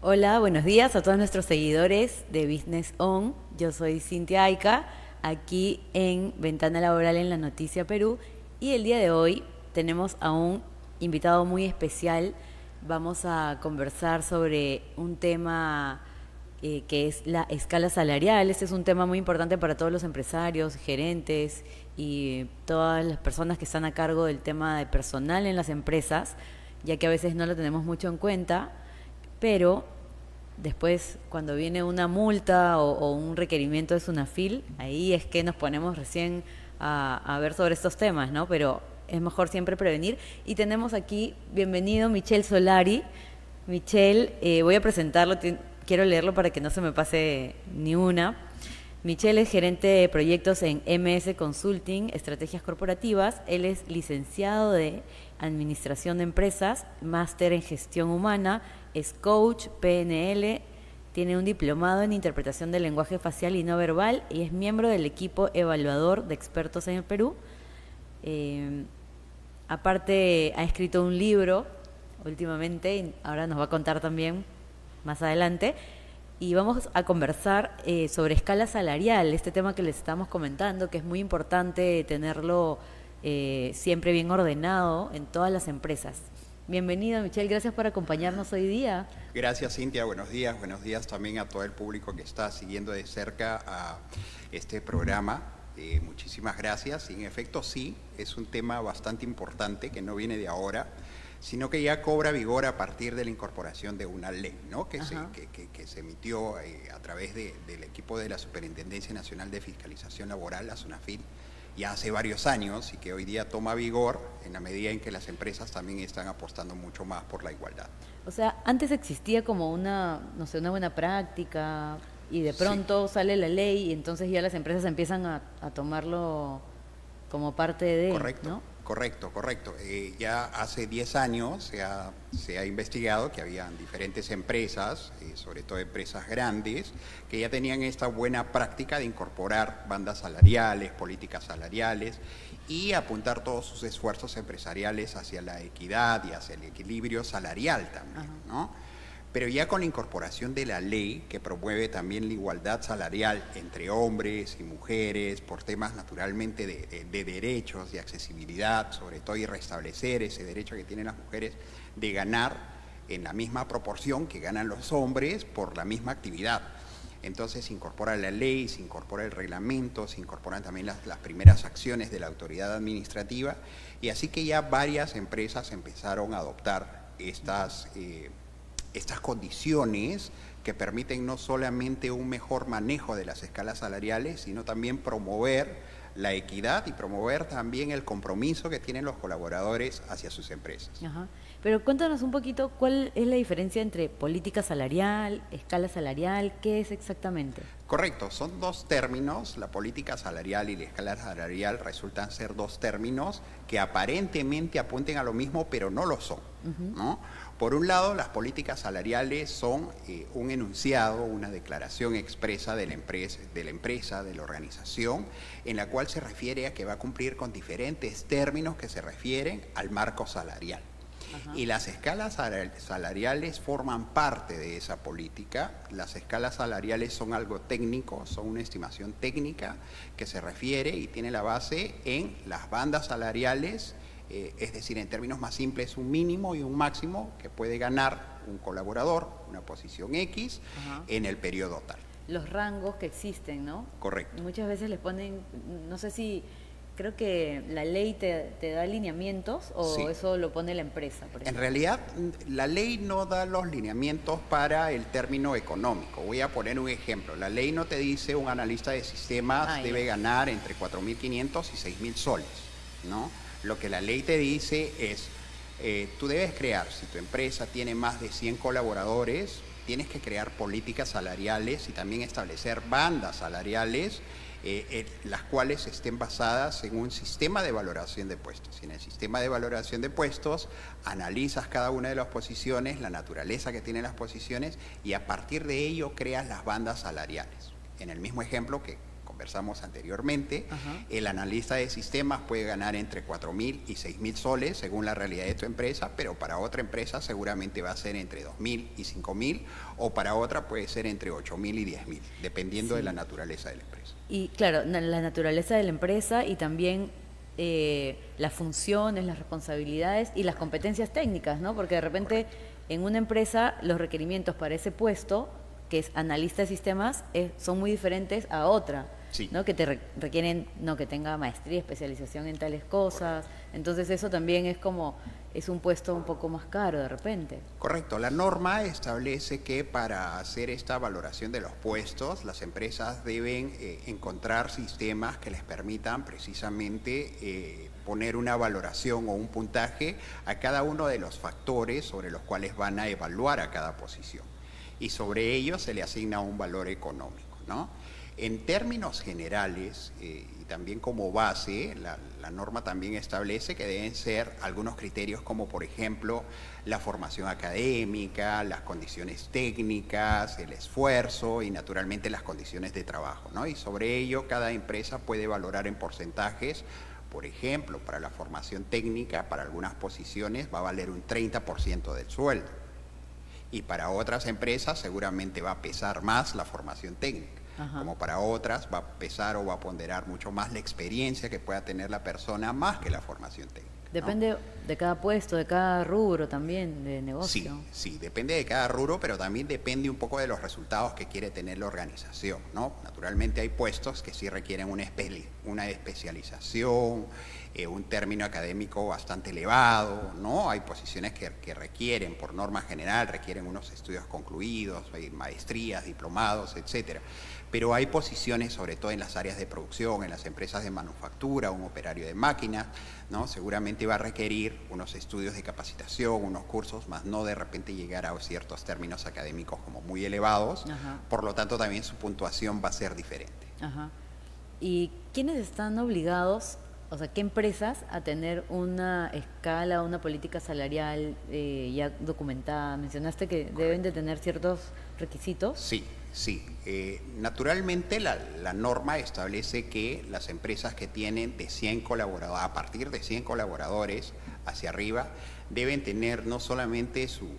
Hola, buenos días a todos nuestros seguidores de Business On. Yo soy Cintia Ayca, aquí en Ventana Laboral en La Noticia Perú. Y el día de hoy tenemos a un invitado muy especial. Vamos a conversar sobre un tema que es la escala salarial. Este es un tema muy importante para todos los empresarios, gerentes y todas las personas que están a cargo del tema de personal en las empresas, ya que a veces no lo tenemos mucho en cuenta, pero después cuando viene una multa o un requerimiento de Sunafil, ahí es que nos ponemos recién a ver sobre estos temas, ¿no? Pero es mejor siempre prevenir. Y tenemos aquí, bienvenido, Michel Solari. Michel, voy a presentarlo, quiero leerlo para que no se me pase ni una. Michel es gerente de proyectos en MS Consulting, Estrategias Corporativas. Él es licenciado de Administración de Empresas, máster en Gestión Humana, es coach, PNL, tiene un diplomado en Interpretación del Lenguaje Facial y No Verbal y es miembro del equipo evaluador de expertos en el Perú. Aparte, ha escrito un libro últimamente y ahora nos va a contar también más adelante. Y vamos a conversar sobre escala salarial, este tema que les estamos comentando, que es muy importante tenerlo siempre bien ordenado en todas las empresas. Bienvenido, Michel, gracias por acompañarnos hoy día. Gracias, Cintia, buenos días también a todo el público que está siguiendo de cerca a este programa. Muchísimas gracias. Y en efecto, sí, es un tema bastante importante que no viene de ahora, sino que ya cobra vigor a partir de la incorporación de una ley, ¿no? que se emitió a través del equipo de la Superintendencia Nacional de Fiscalización Laboral, la Sunafil, ya hace varios años y que hoy día toma vigor en la medida en que las empresas también están apostando mucho más por la igualdad. O sea, antes existía como una, no sé, una buena práctica y de pronto sale la ley y entonces ya las empresas empiezan a tomarlo como parte de, correcto, ¿no? Correcto. Ya hace 10 años se ha investigado que había diferentes empresas, sobre todo empresas grandes, que ya tenían esta buena práctica de incorporar bandas salariales, políticas salariales y apuntar todos sus esfuerzos empresariales hacia la equidad y hacia el equilibrio salarial también, ¿no? Pero ya con la incorporación de la ley, que promueve también la igualdad salarial entre hombres y mujeres, por temas naturalmente de derechos, de accesibilidad, sobre todo, y restablecer ese derecho que tienen las mujeres de ganar en la misma proporción que ganan los hombres por la misma actividad. Entonces se incorpora la ley, se incorpora el reglamento, se incorporan también las primeras acciones de la autoridad administrativa, y así que ya varias empresas empezaron a adoptar estas condiciones que permiten no solamente un mejor manejo de las escalas salariales, sino también promover la equidad y promover también el compromiso que tienen los colaboradores hacia sus empresas. Ajá. Pero cuéntanos un poquito cuál es la diferencia entre política salarial, escala salarial, ¿qué es exactamente? Correcto, son dos términos, la política salarial y la escala salarial resultan ser dos términos que aparentemente apunten a lo mismo, pero no lo son, ¿no? Por un lado, las políticas salariales son un enunciado, una declaración expresa de la empresa, de la organización, en la cual se refiere a que va a cumplir con diferentes términos que se refieren al marco salarial. Y las escalas salariales forman parte de esa política. Las escalas salariales son algo técnico, son una estimación técnica que se refiere y tiene la base en las bandas salariales, es decir, en términos más simples, un mínimo y un máximo que puede ganar un colaborador, una posición X, en el periodo tal. Los rangos que existen, ¿no? Correcto. Muchas veces les ponen, no sé si, creo que la ley te da lineamientos o Sí. eso lo pone la empresa, por ejemplo. En realidad, la ley no da los lineamientos para el término económico. Voy a poner un ejemplo. La ley no te dice un analista de sistemas debe ganar entre 4.500 y 6.000 soles, ¿no? Lo que la ley te dice es, tú debes crear, si tu empresa tiene más de 100 colaboradores, tienes que crear políticas salariales y también establecer bandas salariales, las cuales estén basadas en un sistema de valoración de puestos. Y en el sistema de valoración de puestos analizas cada una de las posiciones, la naturaleza que tienen las posiciones, y a partir de ello creas las bandas salariales. En el mismo ejemplo que conversamos anteriormente, el analista de sistemas puede ganar entre 4.000 y 6.000 soles según la realidad de tu empresa, pero para otra empresa seguramente va a ser entre 2.000 y 5.000, o para otra puede ser entre 8.000 y 10.000, dependiendo de la naturaleza de la empresa. Y claro, la naturaleza de la empresa y también las funciones, las responsabilidades y las competencias técnicas, ¿no? Porque de repente en una empresa los requerimientos para ese puesto, que es analista de sistemas, son muy diferentes a otra. Sí. ¿No? Que te requieren que tenga maestría, especialización en tales cosas. Correcto. Entonces eso también es un puesto un poco más caro de repente. Correcto. La norma establece que para hacer esta valoración de los puestos, las empresas deben encontrar sistemas que les permitan precisamente poner una valoración o un puntaje a cada uno de los factores sobre los cuales van a evaluar a cada posición. Y sobre ello se le asigna un valor económico, ¿no? En términos generales, y también como base, la norma también establece que deben ser algunos criterios como, por ejemplo, la formación académica, las condiciones técnicas, el esfuerzo y, naturalmente, las condiciones de trabajo, ¿no? Y sobre ello, cada empresa puede valorar en porcentajes. Por ejemplo, para la formación técnica, para algunas posiciones va a valer un 30% del sueldo. Y para otras empresas seguramente va a pesar más la formación técnica. Como para otras va a pesar o va a ponderar mucho más la experiencia que pueda tener la persona más que la formación técnica. Depende, ¿no?, de cada puesto, de cada rubro también de negocio. Sí, depende de cada rubro, pero también depende un poco de los resultados que quiere tener la organización, ¿no? Naturalmente hay puestos que sí requieren una especialización, un término académico bastante elevado, ¿no? Hay posiciones que requieren, por norma general, requieren unos estudios concluidos, hay maestrías, diplomados, etcétera. Pero hay posiciones, sobre todo en las áreas de producción, en las empresas de manufactura, un operario de máquinas, ¿no? Seguramente va a requerir unos estudios de capacitación, unos cursos, más no de repente llegar a ciertos términos académicos como muy elevados. Por lo tanto, también su puntuación va a ser diferente. ¿Y quiénes están obligados, o sea, qué empresas, a tener una escala, una política salarial ya documentada? Mencionaste que deben de tener ciertos requisitos. Sí. Naturalmente la norma establece que las empresas que tienen de 100 colaboradores, a partir de 100 colaboradores hacia arriba, deben tener no solamente su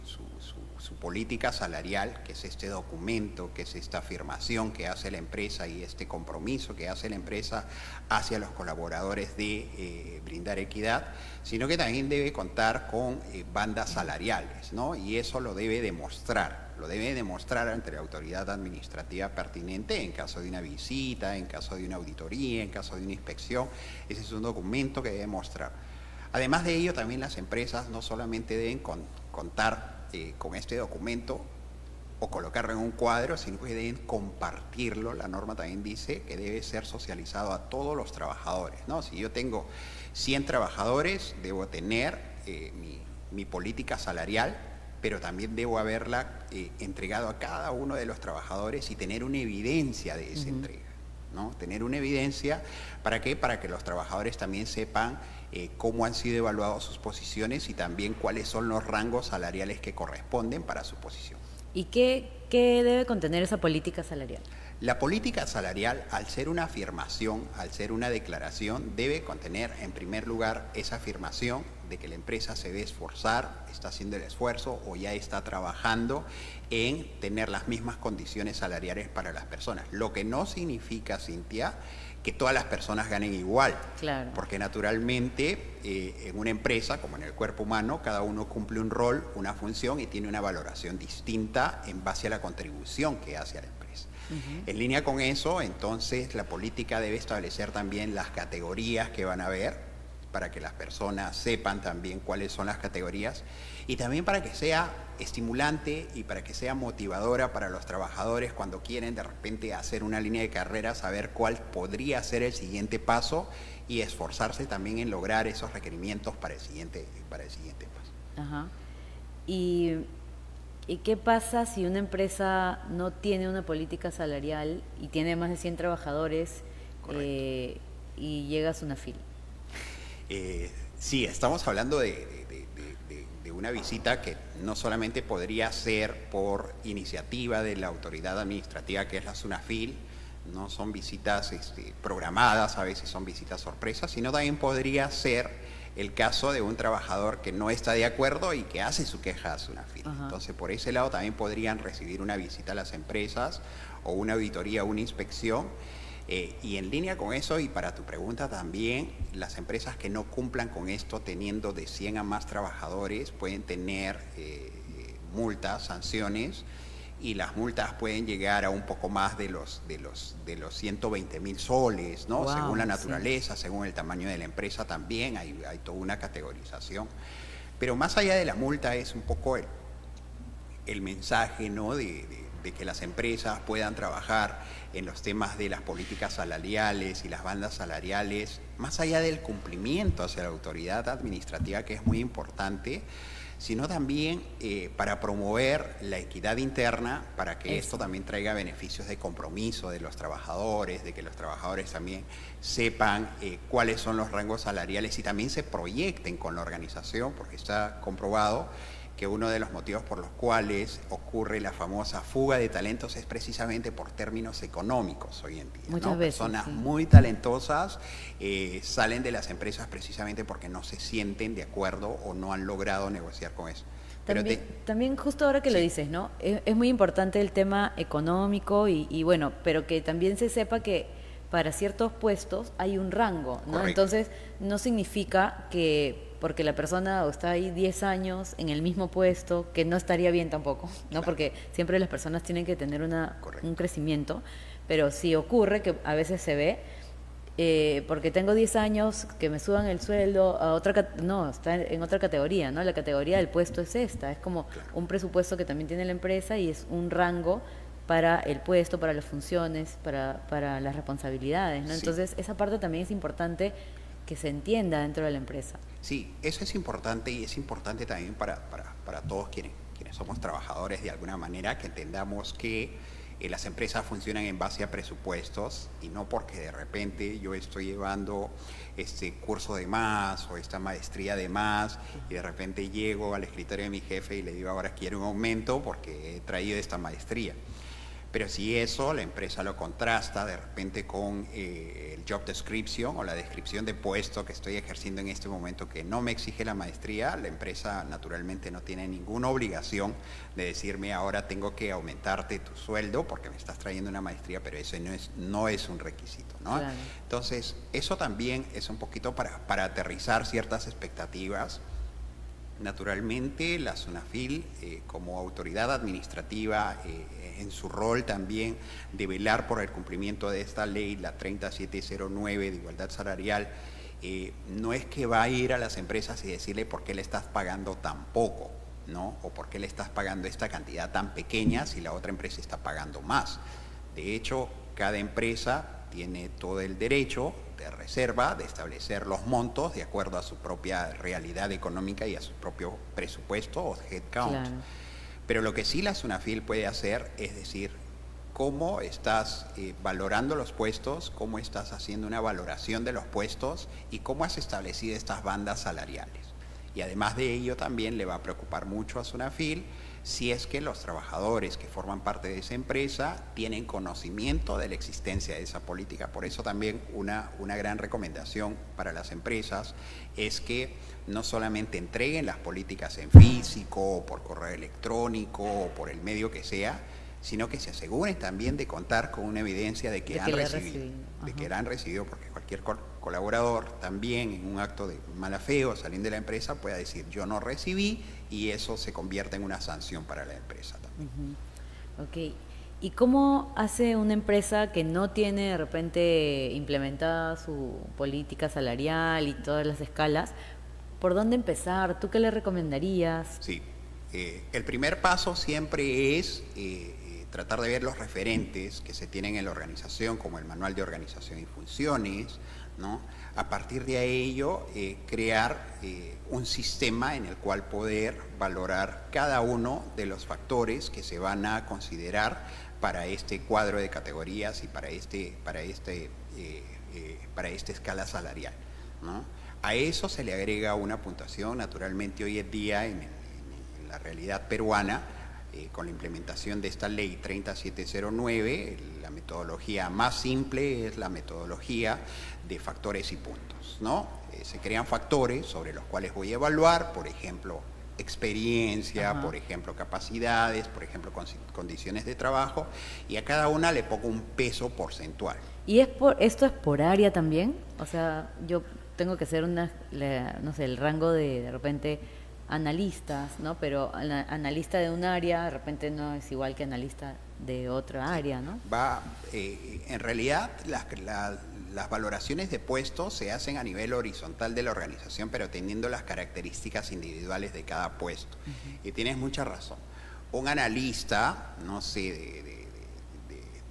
política salarial, que es este documento, que es esta afirmación que hace la empresa y este compromiso que hace la empresa hacia los colaboradores de brindar equidad, sino que también debe contar con bandas salariales, ¿no? Y eso lo debe demostrar. Lo debe demostrar ante la autoridad administrativa pertinente en caso de una visita, en caso de una auditoría, en caso de una inspección. Ese es un documento que debe mostrar. Además de ello, también las empresas no solamente deben contar con este documento o colocarlo en un cuadro, sino que deben compartirlo. La norma también dice que debe ser socializado a todos los trabajadores, ¿no? Si yo tengo 100 trabajadores, debo tener mi política salarial, pero también debo haberla entregado a cada uno de los trabajadores y tener una evidencia de esa entrega, ¿no? Tener una evidencia, ¿para qué? Para que los trabajadores también sepan cómo han sido evaluadas sus posiciones y también cuáles son los rangos salariales que corresponden para su posición. ¿Y qué debe contener esa política salarial? La política salarial, al ser una afirmación, al ser una declaración, debe contener, en primer lugar, esa afirmación de que la empresa se debe esforzar, está haciendo el esfuerzo o ya está trabajando en tener las mismas condiciones salariales para las personas. Lo que no significa, Cintia, que todas las personas ganen igual. Claro. Porque naturalmente en una empresa, como en el cuerpo humano, cada uno cumple un rol, una función y tiene una valoración distinta en base a la contribución que hace a la empresa. En línea con eso, entonces, la política debe establecer también las categorías que van a haber, para que las personas sepan también cuáles son las categorías, y también para que sea estimulante y para que sea motivadora para los trabajadores cuando quieren de repente hacer una línea de carrera, saber cuál podría ser el siguiente paso y esforzarse también en lograr esos requerimientos para el siguiente paso. Y ¿Y qué pasa si una empresa no tiene una política salarial y tiene más de 100 trabajadores Correcto. y llega a Sunafil? Sí, estamos hablando de una visita que no solamente podría ser por iniciativa de la autoridad administrativa, que es la SUNAFIL, no son visitas programadas, a veces son visitas sorpresas, sino también podría ser el caso de un trabajador que no está de acuerdo y que hace su queja a SUNAFIL. Ajá. Entonces, por ese lado también podrían recibir una visita a las empresas o una auditoría, una inspección. Y en línea con eso, y para tu pregunta también, las empresas que no cumplan con esto teniendo de 100 a más trabajadores pueden tener multas, sanciones, y las multas pueden llegar a un poco más de los 120.000 soles, ¿no? Wow, Según la sí. naturaleza, según el tamaño de la empresa también, hay toda una categorización. Pero más allá de la multa es un poco el mensaje, ¿no? de que las empresas puedan trabajar en los temas de las políticas salariales y las bandas salariales, más allá del cumplimiento hacia la autoridad administrativa, que es muy importante, sino también para promover la equidad interna, para que esto también traiga beneficios de compromiso de los trabajadores, de que los trabajadores también sepan cuáles son los rangos salariales y también se proyecten con la organización, porque está comprobado que uno de los motivos por los cuales ocurre la famosa fuga de talentos es precisamente por términos económicos hoy en día. Muchas veces, personas sí. muy talentosas salen de las empresas precisamente porque no se sienten de acuerdo o no han logrado negociar con eso. También justo ahora que lo dices, ¿no? Es muy importante el tema económico y bueno, pero que también se sepa que para ciertos puestos hay un rango, ¿no? Correcto. Entonces, no significa que porque la persona está ahí 10 años en el mismo puesto, que no estaría bien tampoco, ¿no? Claro. Porque siempre las personas tienen que tener Correcto. un crecimiento, pero sí ocurre que a veces se ve, porque tengo 10 años, que me suban el sueldo a otra, no, está en otra categoría, ¿no? La categoría del puesto es esta, es como un presupuesto que también tiene la empresa y es un rango para el puesto, para las funciones, para las responsabilidades, ¿no? Sí. Entonces, esa parte también es importante que se entienda dentro de la empresa. Sí, eso es importante y es importante también para todos quienes somos trabajadores de alguna manera, que entendamos que las empresas funcionan en base a presupuestos y no porque de repente yo estoy llevando este curso de más o esta maestría de más y de repente llego al escritorio de mi jefe y le digo ahora quiero un aumento porque he traído esta maestría. Pero si eso la empresa lo contrasta de repente con el job description o la descripción de puesto que estoy ejerciendo en este momento que no me exige la maestría, la empresa naturalmente no tiene ninguna obligación de decirme ahora tengo que aumentarte tu sueldo porque me estás trayendo una maestría, pero eso no es un requisito, ¿no? Claro. Entonces, eso también es un poquito para aterrizar ciertas expectativas. Naturalmente, la SUNAFIL, como autoridad administrativa, en su rol también de velar por el cumplimiento de esta ley, la 3709 de igualdad salarial, no es que va a ir a las empresas y decirle por qué le estás pagando tan poco, ¿no? O por qué le estás pagando esta cantidad tan pequeña si la otra empresa está pagando más. De hecho, cada empresa tiene todo el derecho de reserva de establecer los montos de acuerdo a su propia realidad económica y a su propio presupuesto o headcount. Claro. Pero lo que sí la SUNAFIL puede hacer es decir cómo estás valorando los puestos, cómo estás haciendo una valoración de los puestos y cómo has establecido estas bandas salariales. Y además de ello también le va a preocupar mucho a SUNAFIL si es que los trabajadores que forman parte de esa empresa tienen conocimiento de la existencia de esa política. Por eso también una gran recomendación para las empresas es que no solamente entreguen las políticas en físico, o por correo electrónico, o por el medio que sea, sino que se aseguren también de contar con una evidencia de que han recibido, de que la han recibido, porque cualquier colaborador también en un acto de mala fe o saliendo de la empresa pueda decir yo no recibí y eso se convierte en una sanción para la empresa también. Ok. ¿Y cómo hace una empresa que no tiene de repente implementada su política salarial y todas las escalas? ¿Por dónde empezar? ¿Tú qué le recomendarías? Sí, el primer paso siempre es tratar de ver los referentes que se tienen en la organización, como el Manual de Organización y Funciones, ¿no? A partir de ello, crear un sistema en el cual poder valorar cada uno de los factores que se van a considerar para este cuadro de categorías y para esta escala salarial, ¿no? A eso se le agrega una puntuación. Naturalmente, hoy en día en la realidad peruana, con la implementación de esta ley 3709, la metodología más simple es la metodología de factores y puntos, ¿no? Se crean factores sobre los cuales voy a evaluar, por ejemplo, experiencia, por ejemplo, capacidades, por ejemplo, condiciones de trabajo, y a cada una le pongo un peso porcentual. ¿Y esto es por área también? O sea, yo tengo que ser no sé, el rango de repente analistas, ¿no? Pero analista de un área de repente no es igual que analista de otra área, ¿no? En realidad las valoraciones de puestos se hacen a nivel horizontal de la organización, pero teniendo las características individuales de cada puesto. Y tienes mucha razón. Un analista, no sé,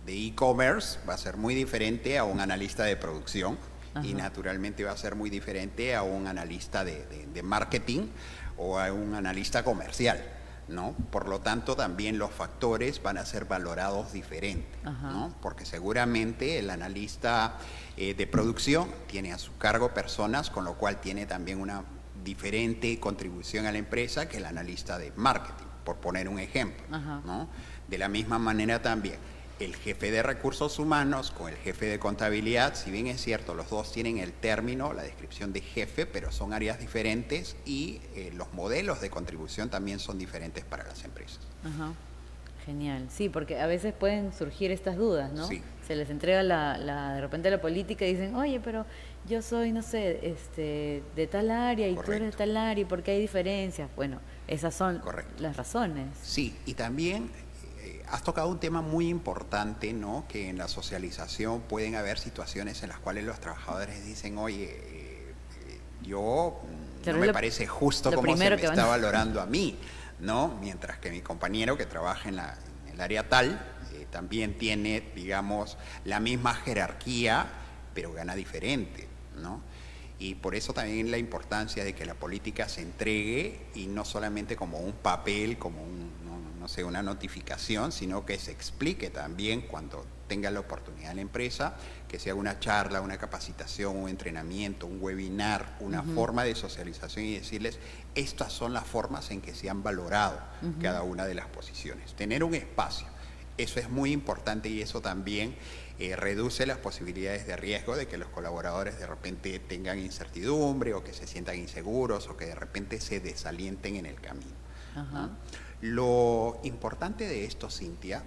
de e-commerce va a ser muy diferente a un analista de producción. Y naturalmente va a ser muy diferente a un analista de marketing o a un analista comercial, ¿no? Por lo tanto, también los factores van a ser valorados diferentes, ¿no? Porque seguramente el analista de producción tiene a su cargo personas, con lo cual tiene también una diferente contribución a la empresa que el analista de marketing, por poner un ejemplo, ¿no? De la misma manera también, el jefe de recursos humanos con el jefe de contabilidad, si bien es cierto, los dos tienen el término, la descripción de jefe, pero son áreas diferentes y los modelos de contribución también son diferentes para las empresas. Genial, sí, porque a veces pueden surgir estas dudas, ¿no? Sí. Se les entrega de repente la política y dicen, oye, pero yo soy, no sé, de tal área y tú eres de tal área, ¿y por qué hay diferencias? Bueno, esas son las razones. Sí, y también has tocado un tema muy importante, ¿no? Que en la socialización pueden haber situaciones en las cuales los trabajadores dicen, oye, yo no me parece justo cómo se me está valorando a mí, ¿no? Mientras que mi compañero que trabaja en el área tal también tiene, digamos, la misma jerarquía, pero gana diferente, ¿no? Y por eso también la importancia de que la política se entregue y no solamente como un papel, como no sé, una notificación, sino que se explique también cuando tenga la oportunidad la empresa, que sea una charla, una capacitación, un entrenamiento, un webinar, una forma de socialización y decirles, estas son las formas en que se han valorado cada una de las posiciones. Tener un espacio, eso es muy importante y eso también reduce las posibilidades de riesgo de que los colaboradores de repente tengan incertidumbre o que se sientan inseguros o que de repente se desalienten en el camino, ¿no? Lo importante de esto, Cintia,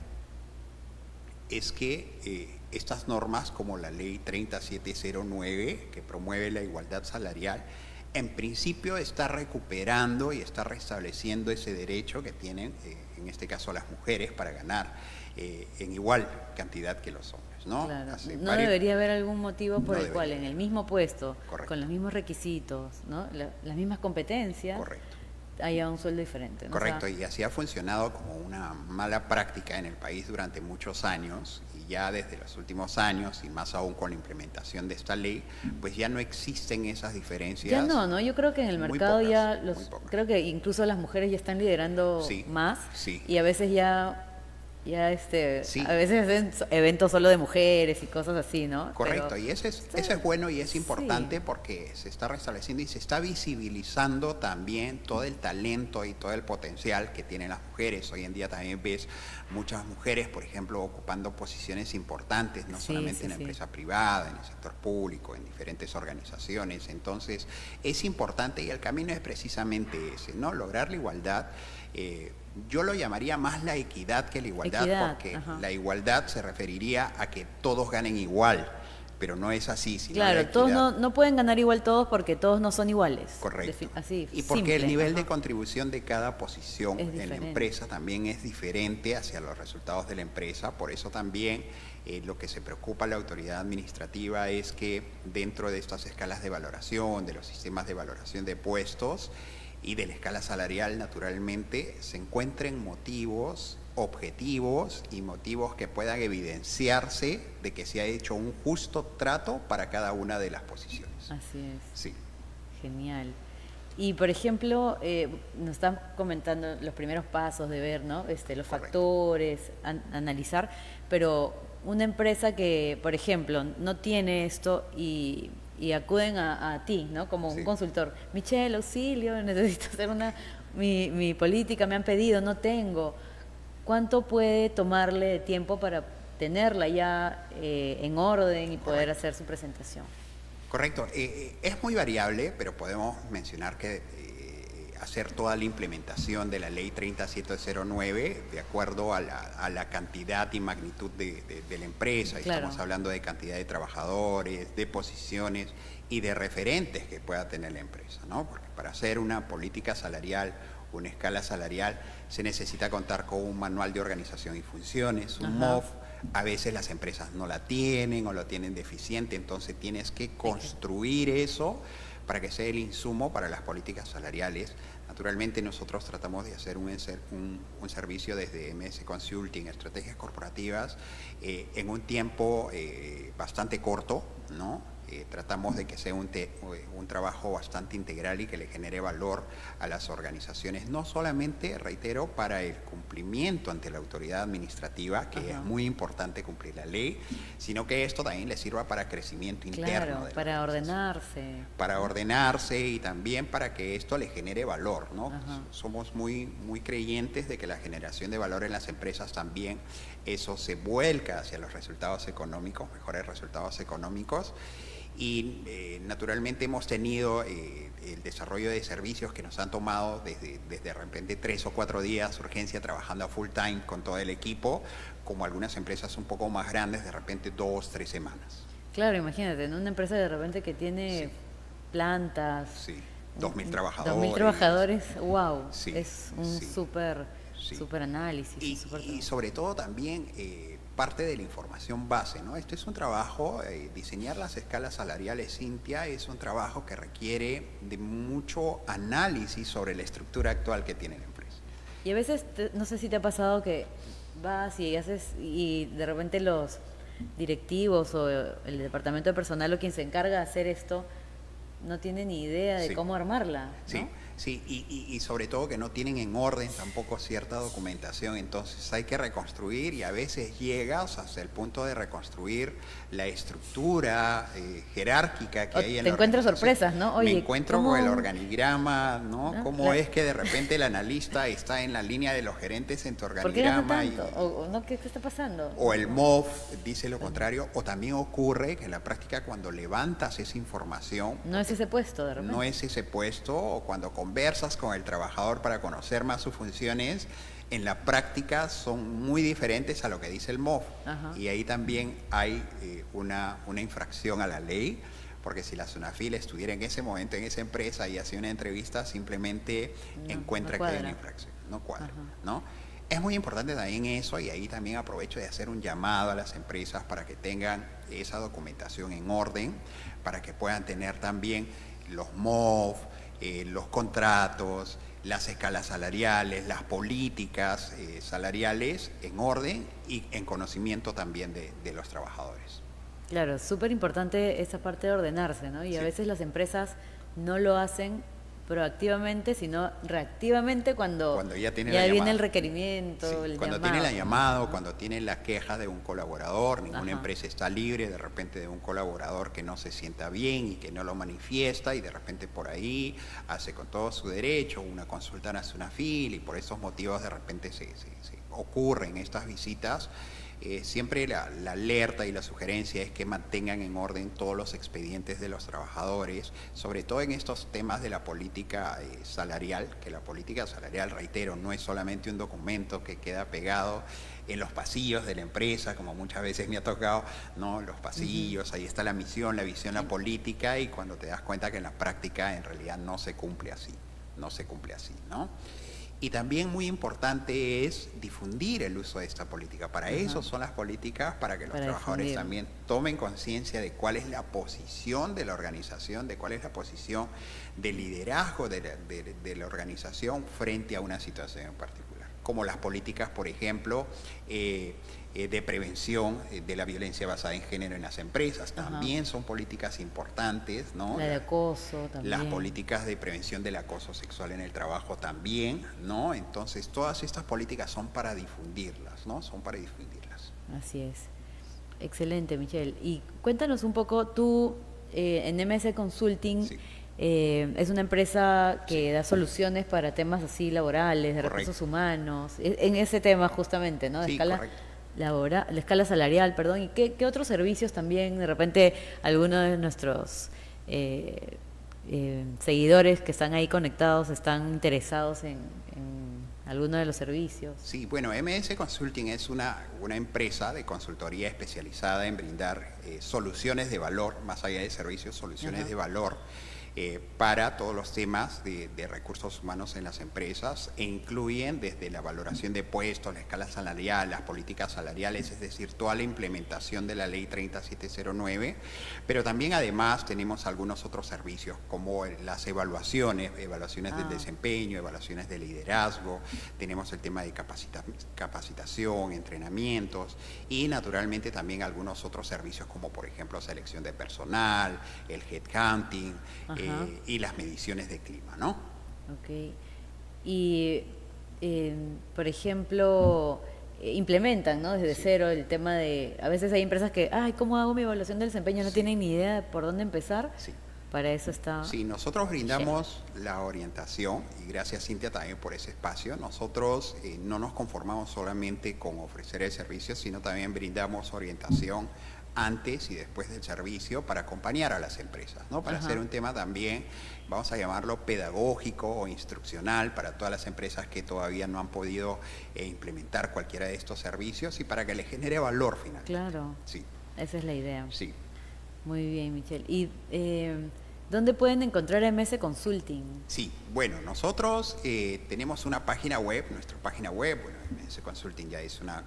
es que estas normas como la ley 3709, que promueve la igualdad salarial, en principio está recuperando y está restableciendo ese derecho que tienen, en este caso las mujeres, para ganar en igual cantidad que los hombres, ¿no? Claro. No debería haber algún motivo por el cual en el mismo puesto, con los mismos requisitos, ¿no? Las mismas competencias, haya un sueldo diferente, ¿no? Correcto, y así ha funcionado como una mala práctica en el país durante muchos años, y ya desde los últimos años, y más aún con la implementación de esta ley, pues ya no existen esas diferencias. Ya no, yo creo que en el mercado creo que incluso las mujeres ya están liderando más, y a veces a veces hacen eventos solo de mujeres y cosas así, ¿no? Correcto, y eso es bueno y es importante porque se está restableciendo y se está visibilizando también todo el talento y todo el potencial que tienen las mujeres. Hoy en día también ves muchas mujeres, por ejemplo, ocupando posiciones importantes, no solamente en la empresa privada, en el sector público, en diferentes organizaciones. Entonces, es importante y el camino es precisamente ese, ¿no? Lograr la igualdad. Yo lo llamaría más la equidad que la igualdad, porque la igualdad se referiría a que todos ganen igual, pero no es así. Sino claro, todos no pueden ganar igual todos porque todos no son iguales. Correcto. Así, y porque simple, el nivel de contribución de cada posición en la empresa también es diferente hacia los resultados de la empresa. Por eso también lo que se preocupa a la autoridad administrativa es que dentro de estas escalas de valoración, de los sistemas de valoración de puestos, y de la escala salarial, naturalmente, se encuentren motivos objetivos y motivos que puedan evidenciarse de que se ha hecho un justo trato para cada una de las posiciones. Así es. Sí. Genial. Y por ejemplo, nos están comentando los primeros pasos de ver, ¿no? Los Correcto. factores, analizar, pero una empresa que, por ejemplo, no tiene esto y acuden a ti, ¿no? Como un Sí. consultor. Michelle, auxilio, necesito hacer mi política, me han pedido, no tengo. ¿Cuánto puede tomarle de tiempo para tenerla ya en orden y poder hacer su presentación? Correcto. Es muy variable, pero podemos mencionar que hacer toda la implementación de la ley 30709 de acuerdo a la cantidad y magnitud de la empresa. Claro. Estamos hablando de cantidad de trabajadores, de posiciones y de referentes que pueda tener la empresa, ¿no? Porque para hacer una política salarial, una escala salarial, se necesita contar con un manual de organización y funciones, un MOF. A veces las empresas no la tienen o lo tienen deficiente, entonces tienes que construir eso para que sea el insumo para las políticas salariales. Naturalmente nosotros tratamos de hacer un servicio desde MS Consulting, estrategias corporativas, en un tiempo bastante corto, ¿no? Tratamos de que sea un trabajo bastante integral y que le genere valor a las organizaciones, no solamente, reitero, para el cumplimiento ante la autoridad administrativa, que es muy importante cumplir la ley, sino que esto también le sirva para crecimiento interno. Claro, para ordenarse. Para ordenarse y también para que esto le genere valor, ¿no? Somos muy creyentes de que la generación de valor en las empresas también, eso se vuelca hacia los resultados económicos, mejores resultados económicos. Y naturalmente hemos tenido el desarrollo de servicios que nos han tomado desde de repente 3 o 4 días, urgencia, trabajando a full time con todo el equipo, como algunas empresas un poco más grandes, de repente 2, 3 semanas. Claro, imagínate, en una empresa de repente que tiene plantas. Sí, 2.000 trabajadores. 2.000 trabajadores, wow, Sí, es un sí, súper sí. análisis. Y sobre todo también parte de la información base, ¿no? Esto es un trabajo, diseñar las escalas salariales, Cintia, es un trabajo que requiere de mucho análisis sobre la estructura actual que tiene la empresa. Y a veces, no sé si te ha pasado que vas y haces, y de repente los directivos o el departamento de personal o quien se encarga de hacer esto, no tiene ni idea de cómo armarla, ¿no? Sí, sí, y sobre todo que no tienen en orden tampoco cierta documentación, entonces hay que reconstruir y a veces llegas hasta el punto de reconstruir la estructura jerárquica que hay en te la encuentras organización. sorpresas, ¿no? Oye, me encuentro con el organigrama, ¿no? ¿Cómo Claro. es que de repente el analista está en la línea de los gerentes en tu ¿Por qué gasta organigrama? tanto? O no, ¿qué está pasando? O el MOF dice lo contrario, o también ocurre que en la práctica cuando levantas esa información, No es ese puesto, de repente. no es ese puesto, o cuando conversas con el trabajador para conocer más sus funciones, en la práctica son muy diferentes a lo que dice el MOF. Y ahí también hay una infracción a la ley, porque si la SUNAFIL estuviera en ese momento en esa empresa y hacía una entrevista, simplemente encuentra que hay una infracción, no cuadra, ¿no? Es muy importante también eso, y ahí también aprovecho de hacer un llamado a las empresas para que tengan esa documentación en orden, para que puedan tener también los MOF, los contratos, las escalas salariales, las políticas salariales en orden y en conocimiento también de los trabajadores. Claro, súper importante esa parte de ordenarse, ¿no? Y a veces las empresas no lo hacen proactivamente, sino reactivamente cuando ya viene el requerimiento, el cuando llamado. tiene la llamada, cuando tiene la queja de un colaborador, ninguna empresa está libre de repente de un colaborador que no se sienta bien y que no lo manifiesta, y de repente por ahí hace con todo su derecho una consulta a SUNAFIL, y por esos motivos de repente se ocurren estas visitas. Siempre la alerta y la sugerencia es que mantengan en orden todos los expedientes de los trabajadores, sobre todo en estos temas de la política salarial, que la política salarial, reitero, no es solamente un documento que queda pegado en los pasillos de la empresa, como muchas veces me ha tocado, ¿no? Los pasillos, ahí está la misión, la visión, la política, y cuando te das cuenta que en la práctica en realidad no se cumple así, ¿no? Y también muy importante es difundir el uso de esta política. Para eso son las políticas, para que los trabajadores también tomen conciencia de cuál es la posición de la organización, de cuál es la posición de liderazgo de la organización frente a una situación en particular. como las políticas, por ejemplo, de prevención de la violencia basada en género en las empresas. También son políticas importantes, ¿no? La de acoso también. Las políticas de prevención del acoso sexual en el trabajo también, ¿no? Entonces, todas estas políticas son para difundirlas, ¿no? Son para difundirlas. Así es. Excelente, Michelle. Y cuéntanos un poco, tú en MS Consulting, Sí. Es una empresa que da soluciones para temas así laborales, de Correcto. recursos humanos, en ese tema justamente, ¿no? De Sí, escala correcto. laboral, la escala salarial, perdón. ¿Y qué otros servicios también, de repente, algunos de nuestros seguidores que están ahí conectados están interesados en alguno de los servicios? Sí, bueno, MS Consulting es una empresa de consultoría especializada en brindar soluciones de valor, más allá de servicios, soluciones de valor para todos los temas de recursos humanos en las empresas, e incluyen desde la valoración de puestos, la escala salarial, las políticas salariales, es decir, toda la implementación de la ley 3709, pero también además tenemos algunos otros servicios como las evaluaciones del desempeño, evaluaciones de liderazgo, tenemos el tema de capacitación, entrenamientos y naturalmente también algunos otros servicios como por ejemplo selección de personal, el headhunting, y las mediciones de clima, ¿no? Ok. Y, por ejemplo, implementan, ¿no? Desde cero el tema de... A veces hay empresas que, ay, ¿cómo hago mi evaluación del desempeño? No tienen ni idea de por dónde empezar. Sí. Para eso está... Sí, nosotros brindamos la orientación, y gracias Cintia también por ese espacio. Nosotros no nos conformamos solamente con ofrecer el servicio, sino también brindamos orientación antes y después del servicio para acompañar a las empresas, ¿no? Para hacer un tema también, vamos a llamarlo pedagógico o instruccional para todas las empresas que todavía no han podido implementar cualquiera de estos servicios y para que les genere valor final. Claro, sí. Esa es la idea. Sí. Muy bien, Michelle. ¿Y dónde pueden encontrar MS Consulting? Sí, bueno, nosotros tenemos una página web, nuestra página web, bueno, MS Consulting ya es una...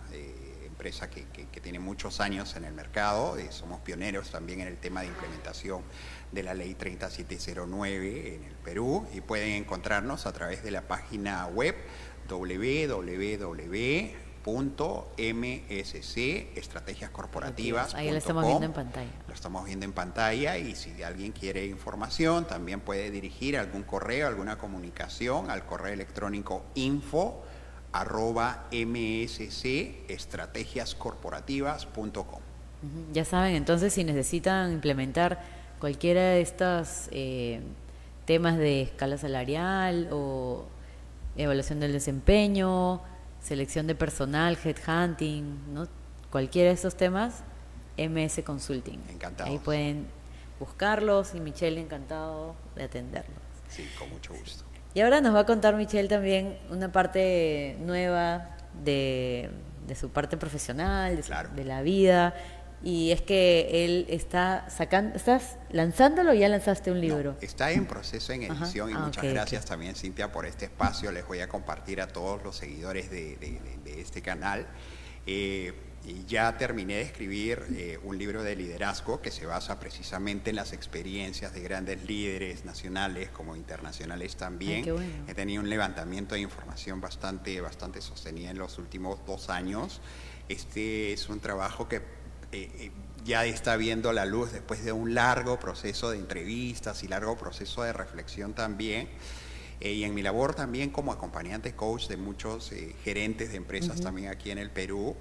empresa que tiene muchos años en el mercado, somos pioneros también en el tema de implementación de la ley 3709 en el Perú y pueden encontrarnos a través de la página web www.mscestrategiascorporativas.com. Ahí lo estamos viendo en pantalla. Lo estamos viendo en pantalla y si alguien quiere información también puede dirigir algún correo, alguna comunicación al correo electrónico info@mscestrategiascorporativas.com. Ya saben, entonces si necesitan implementar cualquiera de estos temas de escala salarial o evaluación del desempeño, selección de personal, headhunting, ¿no? Cualquiera de estos temas, MS Consulting. Encantados. Ahí pueden buscarlos y Michelle encantado de atenderlos. Sí, con mucho gusto. Y ahora nos va a contar Michelle también una parte nueva de su parte profesional, de la vida. Y es que él está sacando, ¿estás lanzándolo o ya lanzaste un libro? No, está en proceso en edición y muchas gracias también, Cintia, por este espacio. Les voy a compartir a todos los seguidores de este canal. Y ya terminé de escribir un libro de liderazgo que se basa precisamente en las experiencias de grandes líderes nacionales como internacionales también. Qué bueno. He tenido un levantamiento de información bastante sostenida en los últimos 2 años. Este es un trabajo que ya está viendo la luz después de un largo proceso de entrevistas y largo proceso de reflexión también. Y en mi labor también como acompañante coach de muchos gerentes de empresas también aquí en el Perú,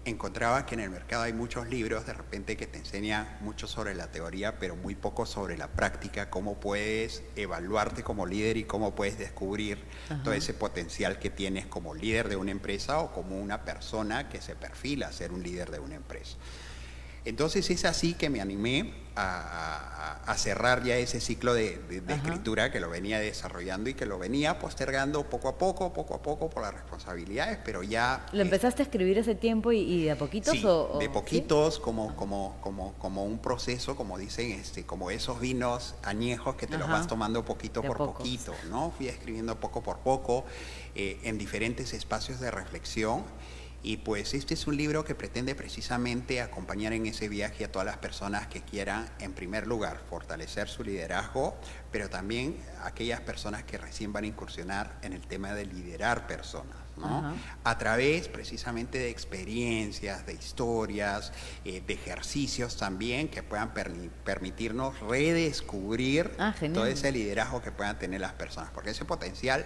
encontraba que en el mercado hay muchos libros de repente que te enseñan mucho sobre la teoría, pero muy poco sobre la práctica, cómo puedes evaluarte como líder y cómo puedes descubrir todo ese potencial que tienes como líder de una empresa o como una persona que se perfila a ser un líder de una empresa. Entonces es así que me animé a cerrar ya ese ciclo de escritura que lo venía desarrollando y que lo venía postergando poco a poco por las responsabilidades, pero ya... ¿Lo empezaste a escribir hace tiempo y de a poquitos? Sí, de poquitos, ¿sí? como un proceso, como dicen, como esos vinos añejos que te los vas tomando poquito por poquito, ¿no? Fui escribiendo poco por poco en diferentes espacios de reflexión. Y pues este es un libro que pretende precisamente acompañar en ese viaje a todas las personas que quieran, en primer lugar, fortalecer su liderazgo, pero también aquellas personas que recién van a incursionar en el tema de liderar personas, ¿no? A través precisamente de experiencias, de historias, de ejercicios también que puedan permitirnos redescubrir todo ese liderazgo que puedan tener las personas, porque ese potencial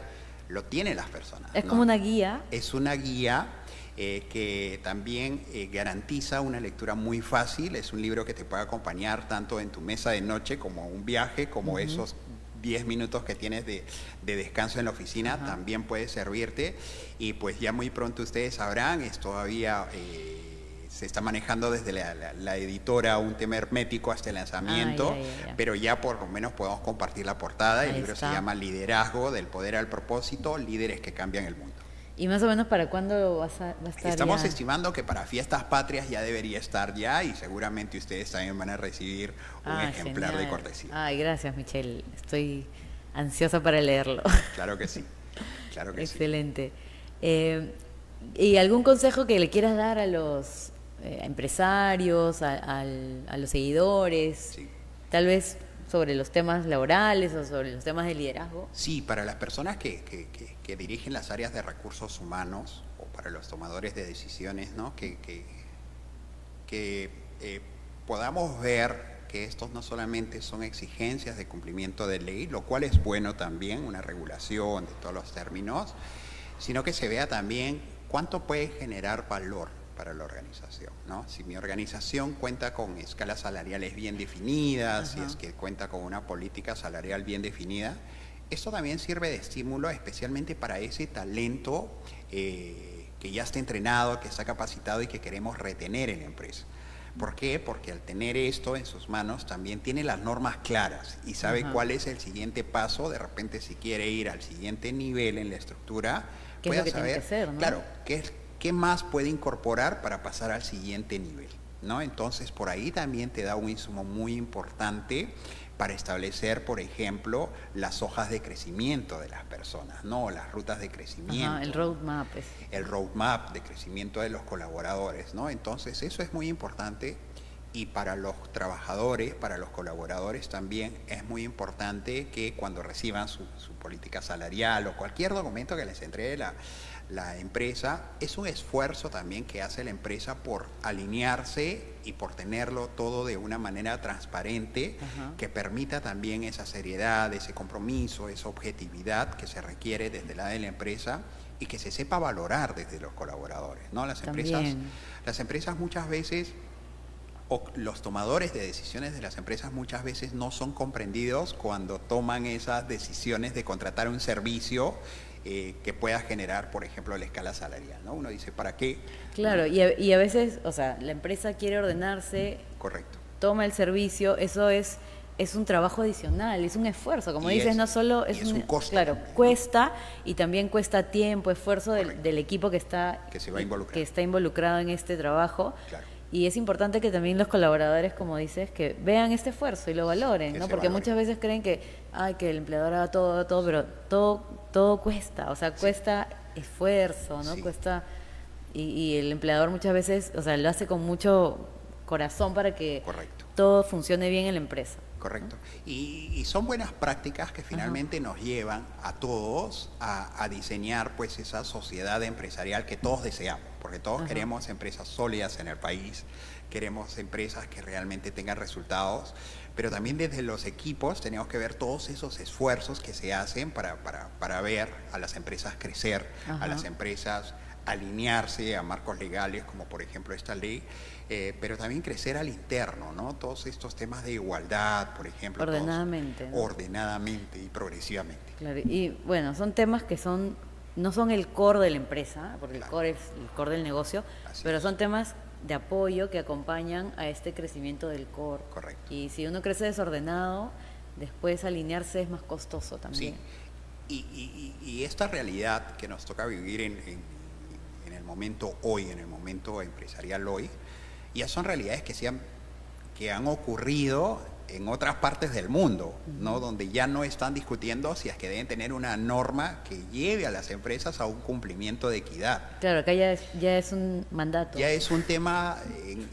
lo tienen las personas. Es como una guía. Es una guía que también garantiza una lectura muy fácil. Es un libro que te puede acompañar tanto en tu mesa de noche como un viaje, como esos 10 minutos que tienes de descanso en la oficina, también puede servirte. Y pues ya muy pronto ustedes sabrán, es todavía... se está manejando desde la editora un tema hermético hasta el lanzamiento, pero ya por lo menos podemos compartir la portada. El libro se llama Liderazgo, del poder al propósito, líderes que cambian el mundo. ¿Y más o menos para cuándo va a estar? Estamos estimando que para Fiestas Patrias ya debería estar ya, y seguramente ustedes también van a recibir un ejemplar de cortesía. Ay, gracias, Michelle. Estoy ansiosa para leerlo. Claro que sí, claro que Excelente. ¿Y algún consejo que le quieras dar a los empresarios, a los seguidores? Sí. Tal vez sobre los temas laborales o sobre los temas de liderazgo. Sí, para las personas que dirigen las áreas de recursos humanos, o para los tomadores de decisiones, ¿no? Que podamos ver que estos no solamente son exigencias de cumplimiento de ley, lo cual es bueno también, una regulación de todos los términos, sino que se vea también cuánto puede generar valor para la organización, ¿no? Si mi organización cuenta con escalas salariales bien definidas, si es que cuenta con una política salarial bien definida, esto también sirve de estímulo especialmente para ese talento que ya está entrenado, que está capacitado y que queremos retener en la empresa. ¿Por qué? Porque al tener esto en sus manos también tiene las normas claras y sabe cuál es el siguiente paso. De repente, si quiere ir al siguiente nivel en la estructura, pueda saber, ¿no? Claro, qué más puede incorporar para pasar al siguiente nivel, ¿no? Entonces, por ahí también te da un insumo muy importante para establecer, por ejemplo, las hojas de crecimiento de las personas, ¿no? Las rutas de crecimiento. El roadmap. El roadmap de crecimiento de los colaboradores, ¿no? Entonces, eso es muy importante, y para los trabajadores, para los colaboradores también es muy importante que cuando reciban su política salarial o cualquier documento que les entregue la empresa, es un esfuerzo también que hace la empresa por alinearse y por tenerlo todo de una manera transparente, que permita también esa seriedad, ese compromiso, esa objetividad que se requiere desde la de la empresa, y que se sepa valorar desde los colaboradores, ¿no? Las empresas muchas veces, o los tomadores de decisiones de las empresas muchas veces no son comprendidos cuando toman esas decisiones de contratar un servicio que pueda generar, por ejemplo, la escala salarial, ¿no? Uno dice, ¿para qué? Claro, y a veces, o sea, la empresa quiere ordenarse, correcto, toma el servicio, eso es un trabajo adicional, es un esfuerzo, como dices, no solo es un costo. Claro, también, cuesta, y también cuesta tiempo, esfuerzo del equipo que está involucrado en este trabajo. Claro. Y es importante que también los colaboradores, como dices, que vean este esfuerzo y lo valoren, ¿no? Porque muchas veces creen que el empleador haga todo, pero todo cuesta, o sea, cuesta esfuerzo, ¿no? Sí. Cuesta, y el empleador muchas veces, o sea, lo hace con mucho corazón para que todo funcione bien en la empresa. Correcto. Y son buenas prácticas que finalmente nos llevan a todos a diseñar pues esa sociedad empresarial que todos deseamos, porque todos queremos empresas sólidas en el país, queremos empresas que realmente tengan resultados, pero también desde los equipos tenemos que ver todos esos esfuerzos que se hacen para ver a las empresas crecer, a las empresas alinearse a marcos legales, como por ejemplo esta ley, pero también crecer al interno, ¿no? Todos estos temas de igualdad, por ejemplo. Ordenadamente. ¿No? Ordenadamente y progresivamente. Claro, y bueno, son temas que no son el core de la empresa, porque el core es el core del negocio, pero son temas de apoyo que acompañan a este crecimiento del core. Correcto. Y si uno crece desordenado, después alinearse es más costoso también. Sí, y esta realidad que nos toca vivir en el momento hoy, en el momento empresarial hoy, ya son realidades que han ocurrido en otras partes del mundo, ¿no? Donde ya no están discutiendo si es que deben tener una norma que lleve a las empresas a un cumplimiento de equidad. Claro, acá ya es un mandato. Ya es un tema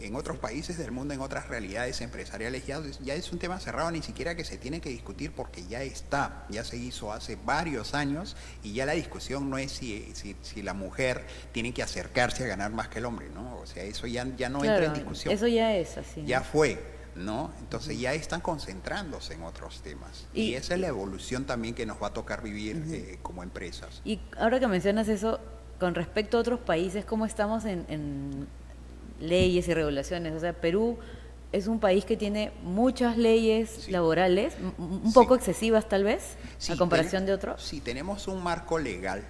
en otros países del mundo, en otras realidades empresariales, ya es un tema cerrado, ni siquiera que se tiene que discutir porque ya se hizo hace varios años y ya la discusión no es si la mujer tiene que acercarse a ganar más que el hombre, ¿no? O sea, eso ya no Claro, entra en discusión. eso ya es así. Ya fue. ¿No? Entonces ya están concentrándose en otros temas. Y esa es la evolución también que nos va a tocar vivir como empresas. Y ahora que mencionas eso, con respecto a otros países, ¿cómo estamos en leyes y regulaciones? O sea, Perú es un país que tiene muchas leyes laborales, un poco excesivas tal vez, a comparación de otros. Sí, tenemos un marco legal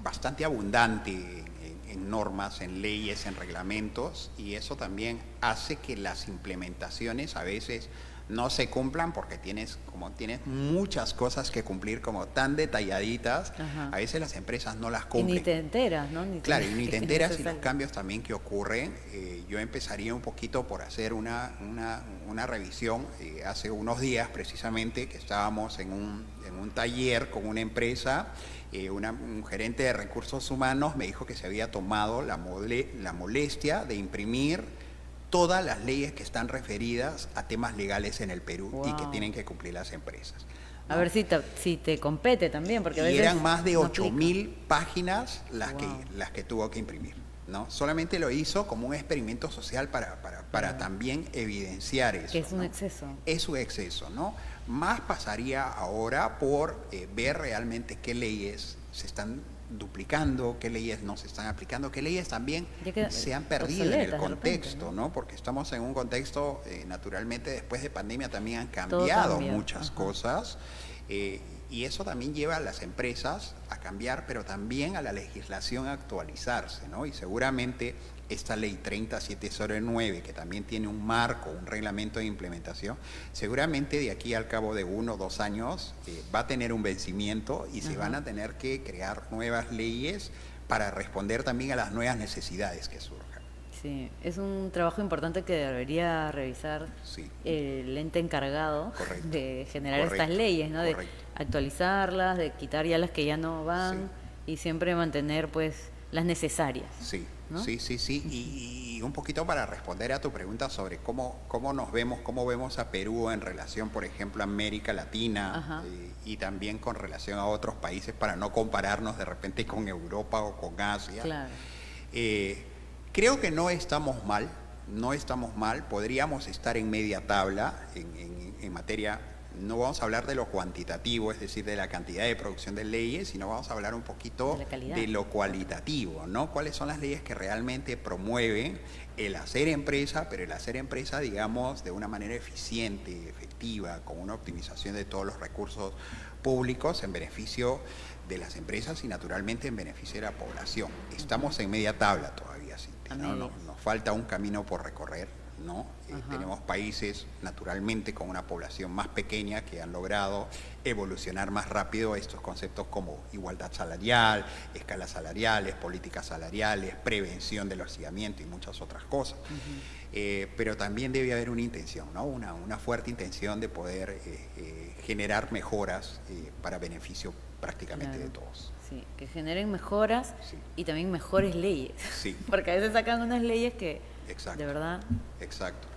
bastante abundante en normas, en leyes, en reglamentos, y eso también hace que las implementaciones a veces no se cumplan porque tienes muchas cosas que cumplir como tan detalladitas. Ajá. A veces las empresas no las cumplen. Y ni te enteras, ¿no? Claro, y ni te enteras y los cambios también que ocurren. Yo empezaría un poquito por hacer una revisión. Hace unos días precisamente que estábamos en un taller con una empresa, un gerente de recursos humanos me dijo que se había tomado la molestia de imprimir todas las leyes que están referidas a temas legales en el Perú y que tienen que cumplir las empresas, ¿no? A ver si te compete también, porque a veces eran más de 8.000 páginas las que tuvo que imprimir, ¿no? Solamente lo hizo como un experimento social para también evidenciar eso. Que es un exceso. Es un exceso, ¿no? Más pasaría ahora por ver realmente qué leyes se están duplicando, qué leyes no se están aplicando, qué leyes también se han perdido en el contexto, repente, ¿no? Porque estamos en un contexto, naturalmente después de pandemia también han cambiado muchas cosas, y eso también lleva a las empresas a cambiar, pero también a la legislación a actualizarse, ¿no? Y seguramente esta ley 30709, que también tiene un marco, un reglamento de implementación, seguramente de aquí al cabo de 1 o 2 años va a tener un vencimiento y se van a tener que crear nuevas leyes para responder también a las nuevas necesidades que surjan. Sí, es un trabajo importante que debería revisar el ente encargado de generar estas leyes, ¿no? De actualizarlas, de quitar ya las que ya no van y siempre mantener pues las necesarias. Sí, ¿no? Sí. Y un poquito para responder a tu pregunta sobre cómo vemos a Perú en relación, por ejemplo, a América Latina y también con relación a otros países, para no compararnos de repente con Europa o con Asia. Claro. Creo que no estamos mal, podríamos estar en media tabla en materia. No vamos a hablar de lo cuantitativo, es decir, de la cantidad de producción de leyes, sino vamos a hablar un poquito de lo cualitativo, ¿no? ¿Cuáles son las leyes que realmente promueven el hacer empresa, pero el hacer empresa, digamos, de una manera eficiente, efectiva, con una optimización de todos los recursos públicos en beneficio de las empresas y naturalmente en beneficio de la población? Estamos en media tabla todavía, Cintia, ¿no? Nos falta un camino por recorrer, ¿no? Tenemos países naturalmente con una población más pequeña que han logrado evolucionar más rápido estos conceptos como igualdad salarial, escalas salariales, políticas salariales, prevención del hostigamiento y muchas otras cosas. Pero también debe haber una intención, ¿no? Una fuerte intención de poder generar mejoras para beneficio prácticamente de todos. Sí, que generen mejoras y también mejores leyes. Sí. Porque a veces sacan unas leyes que de verdad. Exacto.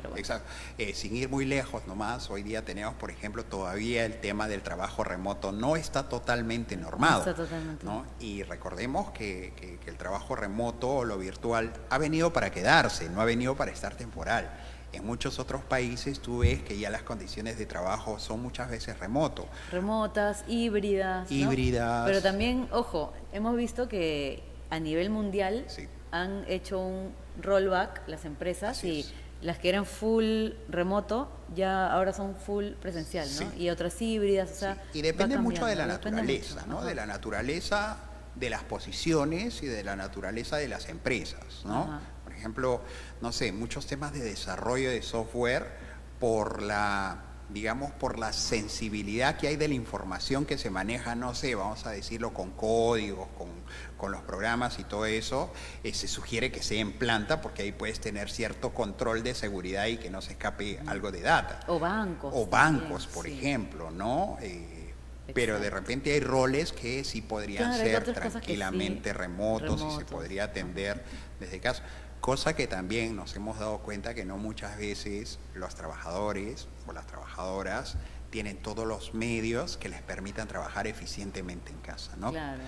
Sin ir muy lejos nomás, hoy día tenemos, por ejemplo, todavía el tema del trabajo remoto no está totalmente normado. No está totalmente. ¿No? Y recordemos que el trabajo remoto o lo virtual ha venido para quedarse, no ha venido para estar temporal. En muchos otros países tú ves que ya las condiciones de trabajo son muchas veces remotas, híbridas, ¿no? Pero también, ojo, hemos visto que a nivel mundial han hecho un rollback las empresas y las que eran full remoto ya ahora son full presencial, ¿no? Y otras híbridas, o sea, y depende mucho de la naturaleza, ¿no? De la naturaleza de las posiciones y de la naturaleza de las empresas, ¿no? Por ejemplo, no sé, muchos temas de desarrollo de software por la digamos, por la sensibilidad que hay de la información que se maneja, no sé, vamos a decirlo con códigos, con los programas y todo eso, se sugiere que sea en planta porque ahí puedes tener cierto control de seguridad y que no se escape algo de data. O bancos. O bancos, por ejemplo, ¿no? Pero de repente hay roles que sí podrían ser tranquilamente remotos y se podría atender desde casa. Cosa que también nos hemos dado cuenta que no muchas veces los trabajadores o las trabajadoras tienen todos los medios que les permitan trabajar eficientemente en casa, ¿no? Claro.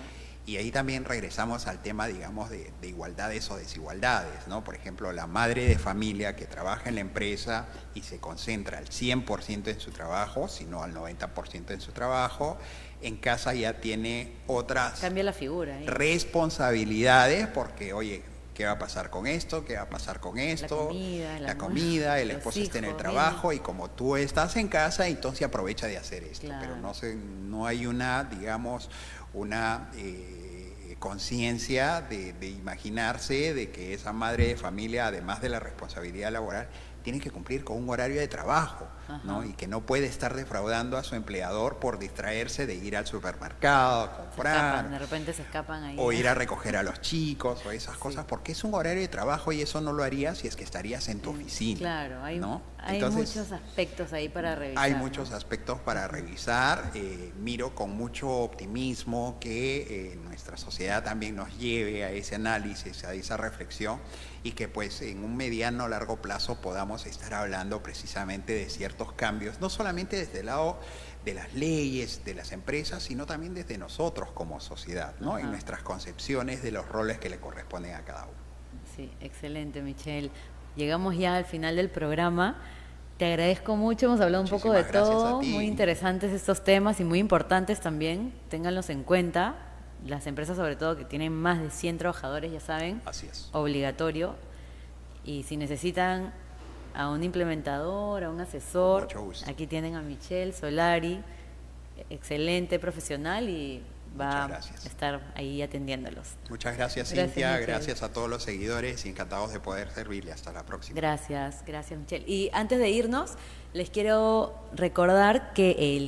Y ahí también regresamos al tema, digamos, de igualdades o desigualdades, ¿no? Por ejemplo, la madre de familia que trabaja en la empresa y se concentra al 100% en su trabajo, sino al 90% en su trabajo, en casa ya tiene otras cambia la figura, responsabilidades porque, oye, ¿qué va a pasar con esto? ¿Qué va a pasar con esto? La comida, el esposo está en el trabajo y como tú estás en casa, entonces aprovecha de hacer esto. Claro. Pero no hay una, digamos, una conciencia de imaginarse de que esa madre de familia, además de la responsabilidad laboral, tiene que cumplir con un horario de trabajo, ¿no? Y que no puede estar defraudando a su empleador por distraerse de ir al supermercado, a comprar. De repente se escapan ahí. O ir a recoger a los chicos, o esas cosas, porque es un horario de trabajo y eso no lo harías si es que estarías en tu oficina. Claro, hay, ¿no? hay muchos aspectos ahí para revisar. Hay muchos aspectos para revisar. Miro con mucho optimismo que nuestra sociedad también nos lleve a ese análisis, a esa reflexión, y que pues en un mediano o largo plazo podamos estar hablando precisamente de ciertos cambios, no solamente desde el lado de las leyes, de las empresas, sino también desde nosotros como sociedad, ¿no? En nuestras concepciones de los roles que le corresponden a cada uno. Sí, excelente, Michelle. Llegamos ya al final del programa. Te agradezco mucho, hemos hablado un poco de todo, muy interesantes estos temas y muy importantes también, ténganlos en cuenta. Las empresas sobre todo que tienen más de 100 trabajadores, ya saben, así es, obligatorio. Y si necesitan a un implementador, a un asesor, aquí tienen a Michelle Solari, excelente profesional y va a estar ahí atendiéndolos. Muchas gracias, Cintia, gracias a todos los seguidores y encantados de poder servirle. Hasta la próxima. Gracias, Michelle. Y antes de irnos, les quiero recordar que el